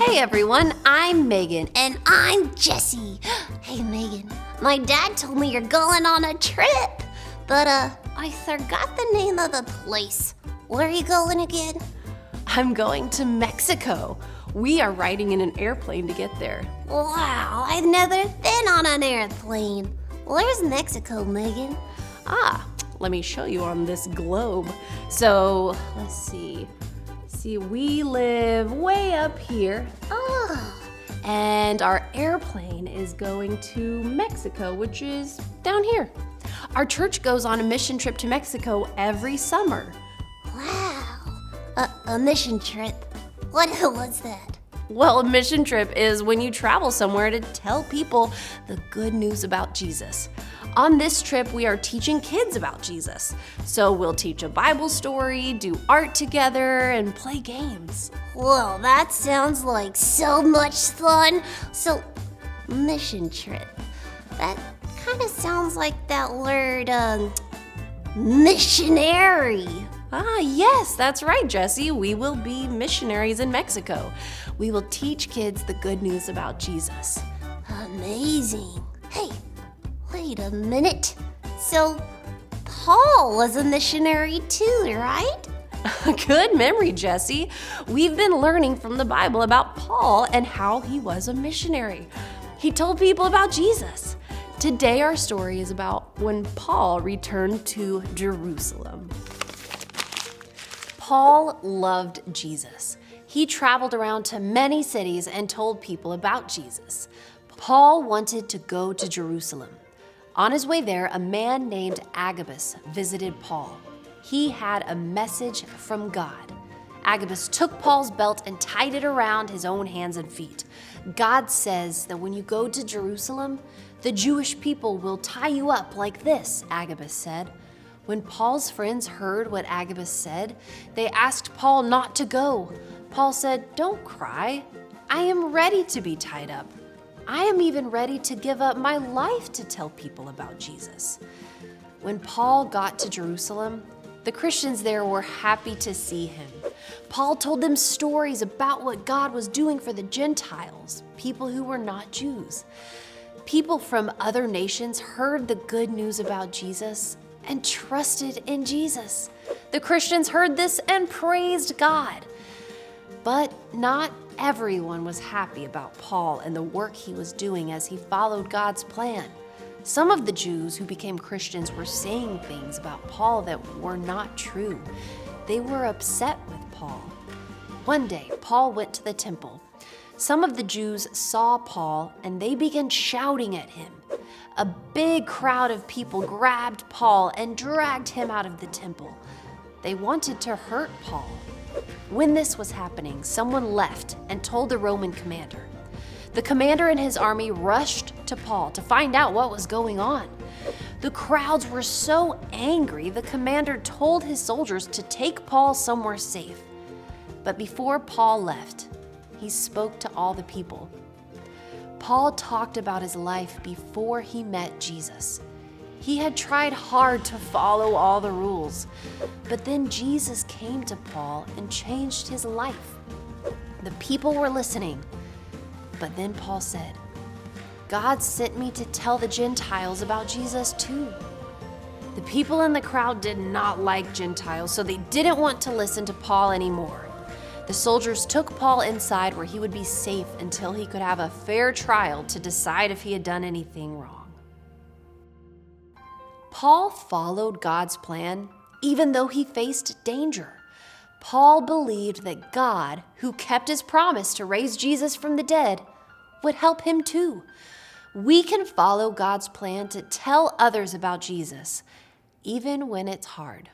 Hey everyone, I'm Megan. And I'm Jessie. Hey Megan, my dad told me you're going on a trip, but I forgot the name of the place. Where are you going again? I'm going to Mexico. We are riding in an airplane to get there. Wow, I've never been on an airplane. Where's Mexico, Megan? Let me show you on this globe. So, let's see. We live way up here. And our airplane is going to Mexico, which is down here. Our church goes on a mission trip to Mexico every summer. Wow, a mission trip. What was that? Well, a mission trip is when you travel somewhere to tell people the good news about Jesus. On this trip, we are teaching kids about Jesus. So we'll teach a Bible story, do art together, and play games. Whoa, that sounds like so much fun. So, mission trip. That kind of sounds like that word, missionary. Yes, that's right, Jessie. We will be missionaries in Mexico. We will teach kids the good news about Jesus. Amazing. Hey, wait a minute. So, Paul was a missionary too, right? Good memory, Jessie. We've been learning from the Bible about Paul and how he was a missionary. He told people about Jesus. Today, our story is about when Paul returned to Jerusalem. Paul loved Jesus. He traveled around to many cities and told people about Jesus. Paul wanted to go to Jerusalem. On his way there, a man named Agabus visited Paul. He had a message from God. Agabus took Paul's belt and tied it around his own hands and feet. God says that when you go to Jerusalem, the Jewish people will tie you up like this, Agabus said. When Paul's friends heard what Agabus said, they asked Paul not to go. Paul said, "Don't cry. I am ready to be tied up. I am even ready to give up my life to tell people about Jesus." When Paul got to Jerusalem, the Christians there were happy to see him. Paul told them stories about what God was doing for the Gentiles, people who were not Jews. People from other nations heard the good news about Jesus and trusted in Jesus. The Christians heard this and praised God. But not everyone was happy about Paul and the work he was doing as he followed God's plan. Some of the Jews who became Christians were saying things about Paul that were not true. They were upset with Paul. One day, Paul went to the temple. Some of the Jews saw Paul and they began shouting at him. A big crowd of people grabbed Paul and dragged him out of the temple. They wanted to hurt Paul. When this was happening, someone left and told the Roman commander. The commander and his army rushed to Paul to find out what was going on. The crowds were so angry, the commander told his soldiers to take Paul somewhere safe. But before Paul left, he spoke to all the people. Paul talked about his life before he met Jesus. He had tried hard to follow all the rules, but then Jesus came to Paul and changed his life. The people were listening, but then Paul said, "God sent me to tell the Gentiles about Jesus too." The people in the crowd did not like Gentiles, so they didn't want to listen to Paul anymore. The soldiers took Paul inside where he would be safe until he could have a fair trial to decide if he had done anything wrong. Paul followed God's plan even though he faced danger. Paul believed that God, who kept his promise to raise Jesus from the dead, would help him too. We can follow God's plan to tell others about Jesus, even when it's hard.